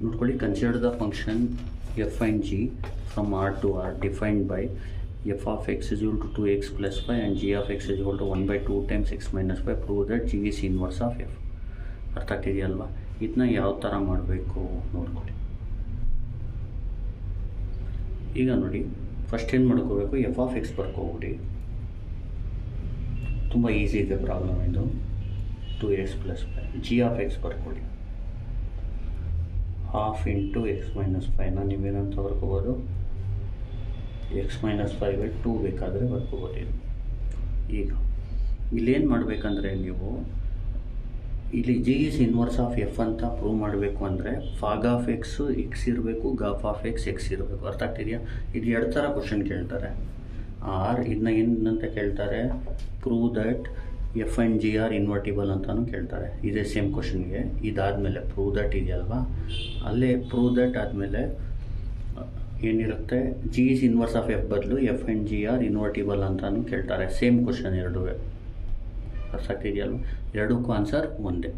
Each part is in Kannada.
ನೋಡ್ಕೊಳ್ಳಿ, consider the function F and G from R to R defined by F of X is equal to 2x + 5 and G of X is equal to 1/2 times x - 5. Prove that G is inverse of F. ಅರ್ಥ ಆಗ್ತಿದೆಯಲ್ವಾ? ಇದನ್ನ ಯಾವ ಥರ ಮಾಡಬೇಕು ನೋಡ್ಕೊಳ್ಳಿ. ಈಗ ನೋಡಿ, ಫಸ್ಟ್ ಏನು ಮಾಡ್ಕೋಬೇಕು, ಎಫ್ ಆಫ್ ಎಕ್ಸ್ ಬರ್ಕೋಬಿಡಿ. ತುಂಬ ಈಸಿ ಇದೆ ಪ್ರಾಬ್ಲಮ್ ಇದು. 2x + 5 ಜಿ ಆಫ್ ಎಕ್ಸ್ ಬರ್ಕೊಳ್ಳಿ. ಹಾಫ್ ಇಂಟು x - 5ನ ನೀವೇನಂತ ಬರ್ಕೋಬೋದು, x - 5/2 ಬೇಕಾದರೆ ಬರ್ಕೋಬೋದು. ಇದು ಈಗ ಇಲ್ಲೇನು ಮಾಡಬೇಕಂದ್ರೆ, ನೀವು ಇಲ್ಲಿ G is inverse of F ಅಂತ ಪ್ರೂವ್ ಮಾಡಬೇಕು ಅಂದರೆ ಫಾಗ್ ಆಫ್ ಎಕ್ಸು ಎಕ್ಸ್ ಇರಬೇಕು, ಗಾಫ್ ಆಫ್ ಎಕ್ಸ್ ಎಕ್ಸ್ ಇರಬೇಕು. ಅರ್ಥ ಆಗ್ತಿದೆಯಾ? ಇದು ಎರಡು ಥರ ಕ್ವಶನ್ ಕೇಳ್ತಾರೆ. ಆರ್ ಇದನ್ನ ಏನಂತ ಕೇಳ್ತಾರೆ, prove that F and G are invertible ಅಂತಲೂ ಕೇಳ್ತಾರೆ. ಇದೇ ಸೇಮ್ ಕ್ವಶನ್ಗೆ ಇದಾದಮೇಲೆ ಪ್ರೂವ್ ದಟ್ ಇದೆಯಲ್ವಾ, ಅಲ್ಲೇ ಪ್ರೂವ್ ದಟ್ ಆದಮೇಲೆ ಏನಿರುತ್ತೆ, g is inverse of f ಬದಲು f and G are invertible ಅಂತಲೂ ಕೇಳ್ತಾರೆ. ಸೇಮ್ ಕ್ವಶನ್ ಎರಡೂ. ಅರ್ಥ ಆಗ್ತಿದೆಯಲ್ವ? ಎರಡಕ್ಕೂ ಆನ್ಸರ್ ಒಂದೇ.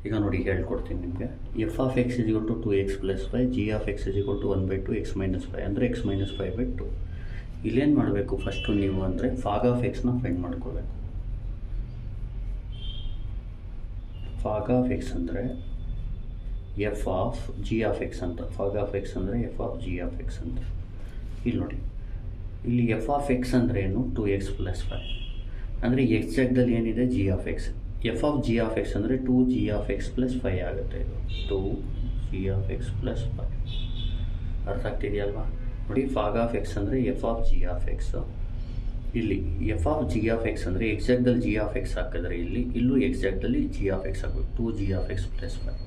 ಈಗ ನೋಡಿ ಹೇಳ್ಕೊಡ್ತೀನಿ ನಿಮಗೆ. F of X is equal to 2x + 5, G of X is equal to 1/2 x - 5 ಅಂದರೆ x - 5/2. ಇಲ್ಲೇನು ಮಾಡಬೇಕು ಫಸ್ಟು ನೀವು ಅಂದರೆ ಫಾಗ್ ಆಫ್ ಎಕ್ಸ್ನ ಫೈಂಡ್ ಮಾಡ್ಕೋಬೇಕು. ಫಾಗ್ ಆಫ್ ಎಕ್ಸ್ ಅಂದರೆ f of g of X ಅಂತ. ಫಾಗ್ ಆಫ್ ಎಕ್ಸ್ ಅಂದರೆ f of g of X ಅಂತ. ಇಲ್ಲಿ ನೋಡಿ, ಇಲ್ಲಿ ಎಫ್ ಆಫ್ ಎಕ್ಸ್ ಅಂದರೆ ಏನು, 2x + 5 ಅಂದರೆ ಎಕ್ಸ್ ಜಾಗದಲ್ಲಿ ಏನಿದೆ G of X. F of g of X ಅಂದರೆ 2g ಆಫ್ ಎಕ್ಸ್ + 5 ಆಗುತ್ತೆ. ಇದು 2g ಆಫ್ ಎಕ್ಸ್ + 5. ಅರ್ಥ ಆಗ್ತಿದೆಯಲ್ವಾ? ನೋಡಿ, ಫಾಗ್ ಆಫ್ ಎಕ್ಸ್ ಅಂದರೆ f of g of x. ಇಲ್ಲಿ f of g of X ಅಂದರೆ ಎಕ್ಸ್ ಜಾಗದಲ್ಲಿ ಜಿ ಆಫ್ ಎಕ್ಸ್ ಹಾಕಿದ್ರೆ ಇಲ್ಲೂ ಎಕ್ಸ್ ಜಾಗದಲ್ಲಿ ಜಿ ಆಫ್ ಎಕ್ಸ್ ಹಾಕಬೇಕು, 2g ಆಫ್ ಎಕ್ಸ್ + 5.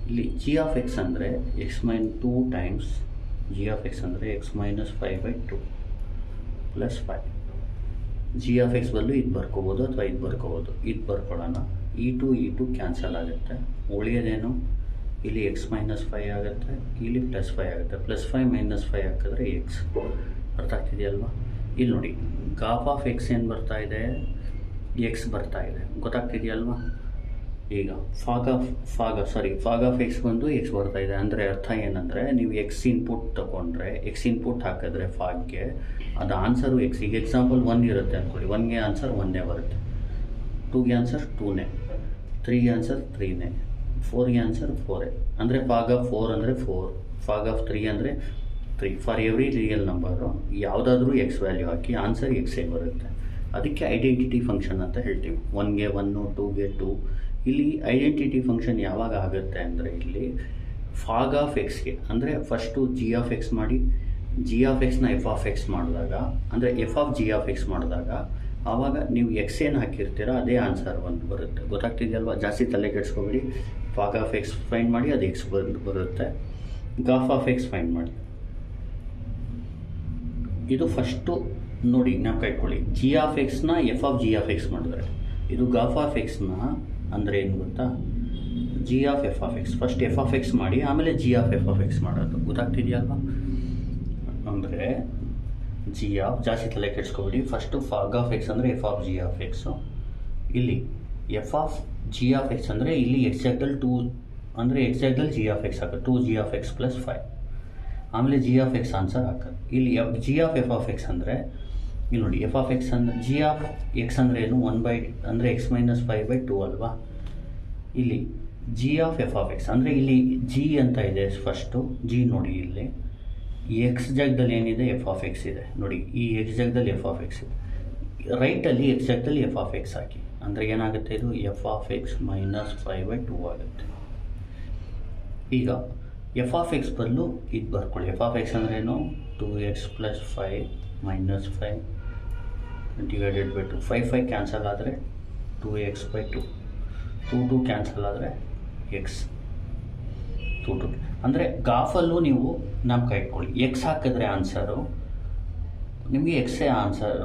ಇಲ್ಲಿ ಜಿ ಆಫ್ ಎಕ್ಸ್ ಅಂದರೆ x - 2 times G of X ಅಂದರೆ x - 5/2 + 5. ಜಿ ಆಫ್ ಎಕ್ಸ್ ಬದಲು ಇದು ಬರ್ಕೋಬೋದು ಅಥವಾ ಇದು ಬರ್ಕೋಬೋದು. ಇದು ಬರ್ಕೊಳ್ಳೋಣ. ಈ ಟು ಕ್ಯಾನ್ಸಲ್ ಆಗುತ್ತೆ. ಉಳಿಯೋದೇನು, ಇಲ್ಲಿ x - 5 ಆಗುತ್ತೆ, ಇಲ್ಲಿ +5 ಆಗುತ್ತೆ. +5 - 5 ಹಾಕಿದ್ರೆ x. ಅರ್ಥ ಆಗ್ತಿದೆಯಲ್ವಾ? ಇಲ್ಲಿ ನೋಡಿ, ಗಾಫ್ ಆಫ್ ಎಕ್ಸ್ ಏನು ಬರ್ತಾ ಇದೆ, ಎಕ್ಸ್ ಬರ್ತಾ ಇದೆ. ಗೊತ್ತಾಗ್ತಿದೆಯಲ್ವಾ? ಈಗ ಫಾಗ್ ಆಫ್ ಎಕ್ಸ್ ಬಂದು ಎಕ್ಸ್ ಬರ್ತಾ ಇದೆ. ಅಂದರೆ ಅರ್ಥ ಏನಂದರೆ, ನೀವು ಎಕ್ಸ್ ಇನ್ಪುಟ್ ತೊಗೊಂಡ್ರೆ, ಎಕ್ಸ್ ಇನ್ಪುಟ್ ಹಾಕಿದ್ರೆ ಫಾಗ್ಗೆ ಅದು ಆನ್ಸರು ಎಕ್ಸ್. ಈಗ ಎಕ್ಸಾಂಪಲ್ 1 ಇರುತ್ತೆ ಅಂದ್ಕೊಳ್ಳಿ, 1ಗೆ ಆನ್ಸರ್ 1ನೇ ಬರುತ್ತೆ, 2ಗೆ ಆನ್ಸರ್ 2ನೇ, 3ಗೆ ಆನ್ಸರ್ 3ನೇ, 4ಗೆ ಆನ್ಸರ್ 4. ಅಂದರೆ ಫಾಗ್ ಆಫ್ 4 ಅಂದರೆ 4, ಫಾಗ್ ಆಫ್ 3 ಅಂದರೆ 3. ಫಾರ್ ಎವ್ರಿ ರಿಯಲ್ ನಂಬರು ಯಾವುದಾದ್ರೂ ಎಕ್ಸ್ ವ್ಯಾಲ್ಯೂ ಹಾಕಿ ಆನ್ಸರ್ ಎಕ್ಸೇ ಬರುತ್ತೆ. ಅದಕ್ಕೆ ಐಡೆಂಟಿಟಿ ಫಂಕ್ಷನ್ ಅಂತ ಹೇಳ್ತೀವಿ. 1ಗೆ 1, 2ಗೆ 2. ಇಲ್ಲಿ ಐಡೆಂಟಿಟಿ ಫಂಕ್ಷನ್ ಯಾವಾಗ ಆಗುತ್ತೆ ಅಂದರೆ, ಇಲ್ಲಿ ಫಾಗ್ ಆಫ್ ಎಕ್ಸ್ಗೆ ಅಂದರೆ ಫಸ್ಟು ಜಿ ಆಫ್ ಎಕ್ಸ್ ಮಾಡಿ, ಜಿ ಆಫ್ ಎಕ್ಸ್ನ ಎಫ್ ಆಫ್ ಎಕ್ಸ್ ಮಾಡಿದಾಗ, ಅಂದರೆ f of g of x ಮಾಡಿದಾಗ ಆವಾಗ ನೀವು ಎಕ್ಸ್ ಏನು ಹಾಕಿರ್ತೀರೋ ಅದೇ ಆನ್ಸರ್ ಒಂದು ಬರುತ್ತೆ. ಗೊತ್ತಾಗ್ತಿದೆಯಲ್ವಾ? ಜಾಸ್ತಿ ತಲೆ ಕೆಡಿಸ್ಕೊಬೇಡಿ. ಫಾಗ್ ಆಫ್ ಎಕ್ಸ್ ಫೈಂಡ್ ಮಾಡಿ, ಅದು ಎಕ್ಸ್ ಬರುತ್ತೆ. ಗಾಫ್ ಆಫ್ ಎಕ್ಸ್ ಫೈಂಡ್ ಮಾಡಿ. ಇದು ಫಸ್ಟು ನೋಡಿ, ಜ್ಞಾಪಕ ಇಟ್ಕೊಳ್ಳಿ. ಜಿ ಆಫ್ ಎಕ್ಸ್ನ f of g of x ಮಾಡಿದ್ರೆ, ಇದು ಗಾಫ್ ಆಫ್ ಎಕ್ಸ್ನ ಅಂದರೆ ಏನು ಗೊತ್ತಾ, g of f of x. First f of x ಮಾಡಿ, ಆಮೇಲೆ g of f of x ಮಾಡೋದು. ಗೊತ್ತಾಗ್ತಿದೆಯಲ್ವಾ? ಅಂದರೆ ಜಿ ಆಫ್, ಜಾಸ್ತಿ ತಲೆ ಕೆಡಿಸ್ಕೊಬೇಡಿ. ಫಸ್ಟು ಫಾಗ್ ಆಫ್ ಎಕ್ಸ್ ಅಂದರೆ f of g of x. ಇಲ್ಲಿ f of g of X ಅಂದರೆ ಇಲ್ಲಿ ಎಕ್ಸ್ ಜಾಗದಲ್ಲಿ 2 ಅಂದರೆ ಎಕ್ಸ್ ಜಾಗದಲ್ಲಿ ಜಿ ಆಫ್ ಎಕ್ಸ್ ಹಾಕೋದು, 2g ಆಫ್ ಎಕ್ಸ್ + 5. ಆಮೇಲೆ ಜಿ ಆಫ್ ಎಕ್ಸ್ ಆನ್ಸರ್ ಹಾಕೋದು. ಇಲ್ಲಿ G of f of X ಅಂದರೆ ಇಲ್ಲಿ ನೋಡಿ, ಎಫ್ ಆಫ್ ಎಕ್ಸ್ ಅಂದರೆ ಜಿ ಆಫ್ ಎಕ್ಸ್ ಅಂದರೆ ಏನು, 1 ಅಂದರೆ x - 5/2 ಅಲ್ವಾ. ಇಲ್ಲಿ G of f of X ಅಂದರೆ ಇಲ್ಲಿ ಜಿ ಅಂತ ಇದೆ. ಫಸ್ಟು ಜಿ ನೋಡಿ, ಇಲ್ಲಿ ಎಕ್ಸ್ ಜಾಗದಲ್ಲಿ ಏನಿದೆ ಎಫ್ ಆಫ್ ಎಕ್ಸ್ ಇದೆ ನೋಡಿ. ಈ ಎಕ್ಸ್ ಜಾಗದಲ್ಲಿ ಎಫ್ ಆಫ್ ಎಕ್ಸ್ ಇದೆ, ರೈಟಲ್ಲಿ ಎಕ್ಸ್ ಜಾಗದಲ್ಲಿ ಎಫ್ ಆಫ್ ಎಕ್ಸ್ ಹಾಕಿ. ಅಂದರೆ ಏನಾಗುತ್ತೆ, ಇದು ಎಫ್ ಆಫ್ ಎಕ್ಸ್ - 5/2 ಆಗುತ್ತೆ. ಈಗ ಎಫ್ ಆಫ್ ಎಕ್ಸ್ ಬದಲು ಇದು ಬರ್ಕೊಳ್ಳಿ. ಎಫ್ ಆಫ್ ಎಕ್ಸ್ ಅಂದ್ರೇನು, 2x + 5 - 5 ಡಿವೈಡೆಡ್ ಬೈ 2. 5 ಕ್ಯಾನ್ಸಲ್ ಆದರೆ 2x/2, 2 ಕ್ಯಾನ್ಸಲ್ ಆದರೆ ಎಕ್ಸ್ 2. ಅಂದರೆ ಗಾಫಲ್ಲೂ ನೀವು ಜ್ಞಾಪಕ ಇಟ್ಕೊಳ್ಳಿ, ಎಕ್ಸ್ ಹಾಕಿದ್ರೆ ಆನ್ಸರು ನಿಮಗೆ ಎಕ್ಸೇ ಆನ್ಸರ್.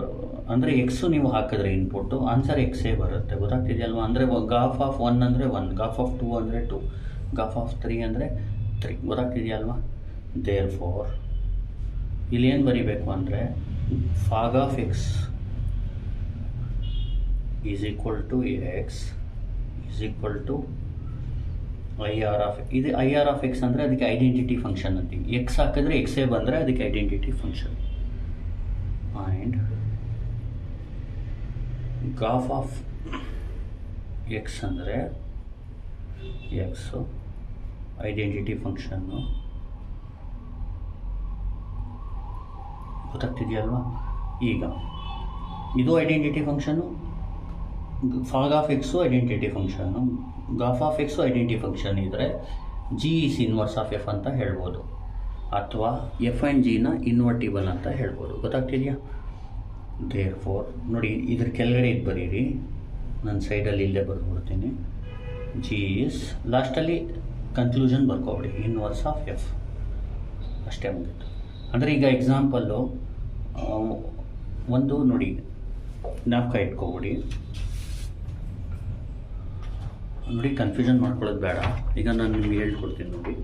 ಅಂದರೆ ಎಕ್ಸು ನೀವು ಹಾಕಿದ್ರೆ ಇನ್ಪುಟ್ಟು ಆನ್ಸರ್ ಎಕ್ಸೇ ಬರುತ್ತೆ. ಗೊತ್ತಾಗ್ತಿದೆಯಲ್ವ? ಅಂದರೆ ಗಾಫ್ ಆಫ್ 1 ಅಂದರೆ 1, ಗಾಫ್ ಆಫ್ 2 ಅಂದರೆ 2, ಗಾಫ್ ಆಫ್ 3 ಅಂದರೆ 3. ಗೊತ್ತಾಗ್ತಿದೆಯಲ್ವ? ದೇರ್ ಫೋರ್ ಇಲ್ಲಿ ಏನು ಬರೀಬೇಕು ಅಂದರೆ, fog of X is equal to X is equal to I R of ಇದು ಐ ಆರ್ ಆಫ್ ಎಕ್ಸ್ ಅಂದರೆ ಅದಕ್ಕೆ ಐಡೆಂಟಿಟಿ ಫಂಕ್ಷನ್ ಅಂತೀವಿ. ಎಕ್ಸ್ ಹಾಕಿದ್ರೆ ಎಕ್ಸೇ ಬಂದರೆ ಅದಕ್ಕೆ identity function. And gof of X ಅಂದರೆ ಎಕ್ಸು ಐಡೆಂಟಿಟಿ ಫಂಕ್ಷನ್ನು. ಗೊತ್ತಾಗ್ತಿದೆಯಲ್ವಾ? ಈಗ ಇದು identity function, fog of x identity function, gof of x identity function ಇದ್ದರೆ g is inverse of F ಅಂತ ಹೇಳ್ಬೋದು, ಅಥವಾ ಎಫ್ ಆ್ಯಂಡ್ ಜಿನ ಇನ್ವರ್ಟಿಬಲ್ ಅಂತ ಹೇಳ್ಬೋದು. ಗೊತ್ತಾಗ್ತಿದೆಯಾ? ದೇರ್ ಫೋರ್ ನೋಡಿ, ಇದ್ರ ಕೆಳಗಡೆ ಇದು ಬರೀರಿ, ನನ್ನ ಸೈಡಲ್ಲಿ ಇಲ್ಲೇ ಬರ್ಬಿಡ್ತೀನಿ. ಜಿ ಈಸ್ ಲಾಸ್ಟಲ್ಲಿ ಕನ್ಕ್ಲೂಷನ್ ಬರ್ಕೊಬಿಡಿ, ಇನ್ವರ್ಸ್ ಆಫ್ ಎಫ್. ಅಷ್ಟೇ ಮುಗಿತು. ಅಂದರೆ ಈಗ ಎಕ್ಸಾಂಪಲ್ಲು ಒಂದು ನೋಡಿ, ಜ್ಞಾಪಕ ಇಟ್ಕೊಬಿಡಿ. ನೋಡಿ, ಕನ್ಫ್ಯೂಷನ್ ಮಾಡ್ಕೊಳ್ಳೋದು ಬೇಡ. ಈಗ ನಾನು ನಿಮ್ಗೆ ಹೇಳ್ಕೊಡ್ತೀನಿ ನೋಡಿ.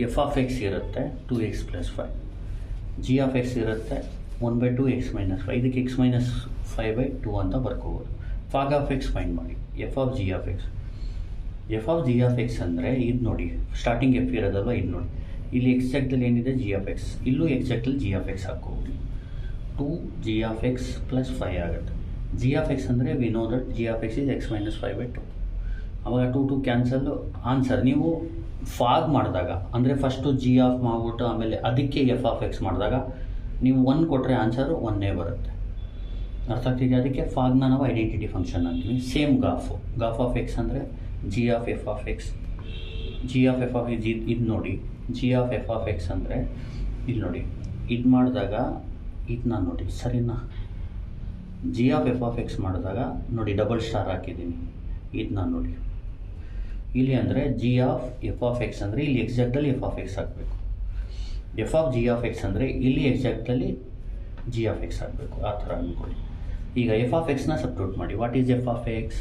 ಎಫ್ ಆಫ್ ಎಕ್ಸ್ ಇರುತ್ತೆ 2x + 5, ಜಿ ಆಫ್ ಎಕ್ಸ್ ಇರುತ್ತೆ 1/2 x - 5. ಇದಕ್ಕೆ x - 5/2 ಅಂತ ಬರ್ಕೋಬೋದು. ಫಾಗ್ ಆಫ್ ಎಕ್ಸ್ ಫೈಂಡ್ ಮಾಡಿ. F of g of X. F of g of X ಅಂದರೆ ಇದು ನೋಡಿ, ಸ್ಟಾರ್ಟಿಂಗ್ ಎಫ್ ಇರೋದಲ್ವ, ಇದು ನೋಡಿ, ಇಲ್ಲಿ ಎಕ್ಸಾಕ್ಟಲ್ಲಿ ಏನಿದೆ ಜಿ ಆಫ್ ಎಕ್ಸ್, ಇಲ್ಲೂ ಎಕ್ಸಾಕ್ಟಲ್ಲಿ ಜಿ ಆಫ್ ಎಕ್ಸ್ ಹಾಕ್ಕೋಬೋದು. 2g ಆಫ್ ಎಕ್ಸ್ + 5 ಆಗುತ್ತೆ. ಜಿ ಆಫ್ ಎಕ್ಸ್ ಅಂದರೆ we know that G of X is x - 5/2. ಆವಾಗ 2 ಕ್ಯಾನ್ಸಲ್ಲು. ಆನ್ಸರ್ ನೀವು ಫಾಗ್ ಮಾಡಿದಾಗ, ಅಂದರೆ ಫಸ್ಟು ಜಿ ಆಫ್ ಮಾಡಿಬಿಟ್ಟು ಆಮೇಲೆ ಅದಕ್ಕೆ ಎಫ್ ಆಫ್ ಎಕ್ಸ್ ಮಾಡಿದಾಗ ನೀವು 1 ಕೊಟ್ಟರೆ ಆನ್ಸರು 1 ಬರುತ್ತೆ. ಅರ್ಥ ಆಗ್ತಿದೆ? ಅದಕ್ಕೆ ಫಾಗ್ನ ನಾವು ಐಡೆಂಟಿಟಿ ಫಂಕ್ಷನ್ ಅಂತೀವಿ. ಸೇಮ್ ಗಾಫ್ ಆಫ್ ಎಕ್ಸ್ ಅಂದರೆ g of f of X. G of f of X ಇದು ನೋಡಿ, G of f of X ಅಂದರೆ ಇಲ್ಲಿ ನೋಡಿ, ಇದು ಮಾಡಿದಾಗ ಇದನ್ನ ನೋಡಿ, ಸರಿನಾ? G of f of x ಮಾಡಿದಾಗ ನೋಡಿ, ಡಬಲ್ ಸ್ಟಾರ್ ಹಾಕಿದ್ದೀನಿ, ಇದನ್ನ ನೋಡಿ. ಇಲ್ಲಿ ಅಂದರೆ g of f of X ಅಂದರೆ ಇಲ್ಲಿ ಎಕ್ಸಾಕ್ಟಲ್ಲಿ ಎಫ್ ಆಫ್ ಎಕ್ಸ್ ಹಾಕಬೇಕು. F of g of X ಅಂದರೆ ಇಲ್ಲಿ ಎಕ್ಸಾಕ್ಟಲ್ಲಿ ಜಿ ಆಫ್ ಎಕ್ಸ್ ಹಾಕಬೇಕು. ಆ ಥರ ಅಂದ್ಕೊಳ್ಳಿ. ಈಗ ಎಫ್ ಆಫ್ ಎಕ್ಸ್ನ ಸಬ್ಸ್ಟಿಟ್ಯೂಟ್ ಮಾಡಿ. What is F of X?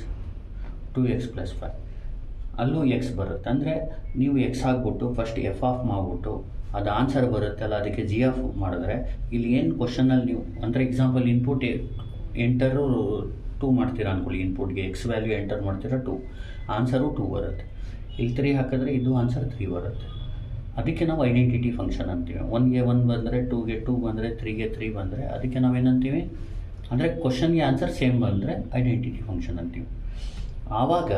2x + 5. ಅಲ್ಲೂ ಎಕ್ಸ್ ಬರುತ್ತೆ. ಅಂದರೆ ನೀವು ಎಕ್ಸ್ ಹಾಕ್ಬಿಟ್ಟು ಫಸ್ಟ್ ಎಫ್ ಆಫ್ ಮಾಡಿಬಿಟ್ಟು ಅದು ಆನ್ಸರ್ ಬರುತ್ತಲ್ಲ, ಅದಕ್ಕೆ ಜಿ ಆಫ್ ಮಾಡಿದ್ರೆ ಇಲ್ಲಿ ಏನು ಕ್ವಶನಲ್ಲಿ ನೀವು, ಅಂದರೆ ಎಕ್ಸಾಂಪಲ್ ಇನ್ಪುಟ್ ಎಂಟರು 2 ಮಾಡ್ತೀರಾ ಅಂದ್ಕೊಳ್ಳಿ. ಇನ್ಪುಟ್ಗೆ ಎಕ್ಸ್ ವ್ಯಾಲ್ಯೂ ಎಂಟರ್ ಮಾಡ್ತೀರಾ 2, ಆನ್ಸರು 2 ಬರುತ್ತೆ. ಇಲ್ಲಿ 3 ಹಾಕಿದ್ರೆ ಇದು ಆನ್ಸರ್ 3 ಬರುತ್ತೆ. ಅದಕ್ಕೆ ನಾವು ಐಡೆಂಟಿಟಿ ಫಂಕ್ಷನ್ ಅಂತೀವಿ. 1ಗೆ 1 ಬಂದರೆ, 2ಗೆ 2 ಬಂದರೆ, 3ಗೆ 3 ಬಂದರೆ ಅದಕ್ಕೆ ನಾವೇನಂತೀವಿ ಅಂದರೆ ಕ್ವಶನ್ಗೆ ಆನ್ಸರ್ ಸೇಮ್ ಬಂದರೆ ಐಡೆಂಟಿಟಿ ಫಂಕ್ಷನ್ ಅಂತೀವಿ. ಆವಾಗ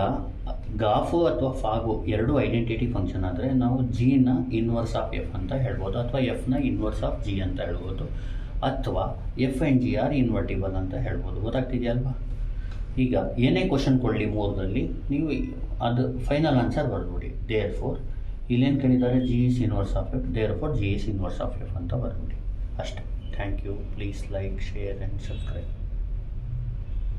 ಗಾಫು ಅಥವಾ ಫಾಗು ಎರಡು ಐಡೆಂಟಿಟಿ ಫಂಕ್ಷನ್ ಆದರೆ ನಾವು ಜಿನ ಇನ್ವರ್ಸ್ ಆಫ್ ಎಫ್ ಅಂತ ಹೇಳ್ಬೋದು, ಅಥವಾ ಎಫ್ನ ಇನ್ವರ್ಸ್ ಆಫ್ ಜಿ ಅಂತ ಹೇಳ್ಬೋದು, ಅಥವಾ F and G are invertible ಅಂತ ಹೇಳ್ಬೋದು. ಗೊತ್ತಾಗ್ತಿದೆಯಲ್ವಾ? ಈಗ ಏನೇ ಕ್ವಶನ್ ಕೊಡಲಿ ಮೂರರಲ್ಲಿ, ನೀವು ಅದು ಫೈನಲ್ ಆನ್ಸರ್ ಬರ್ಬಿಡಿ. ದೇರ್ ಫೋರ್ ಇಲ್ಲೇನು ಕೇಳಿದ್ದಾರೆ, G is inverse of F, therefore G is inverse of F ಅಂತ ಬರ್ಬಿಡಿ. ಅಷ್ಟೇ. Thank you. Please like, share and subscribe.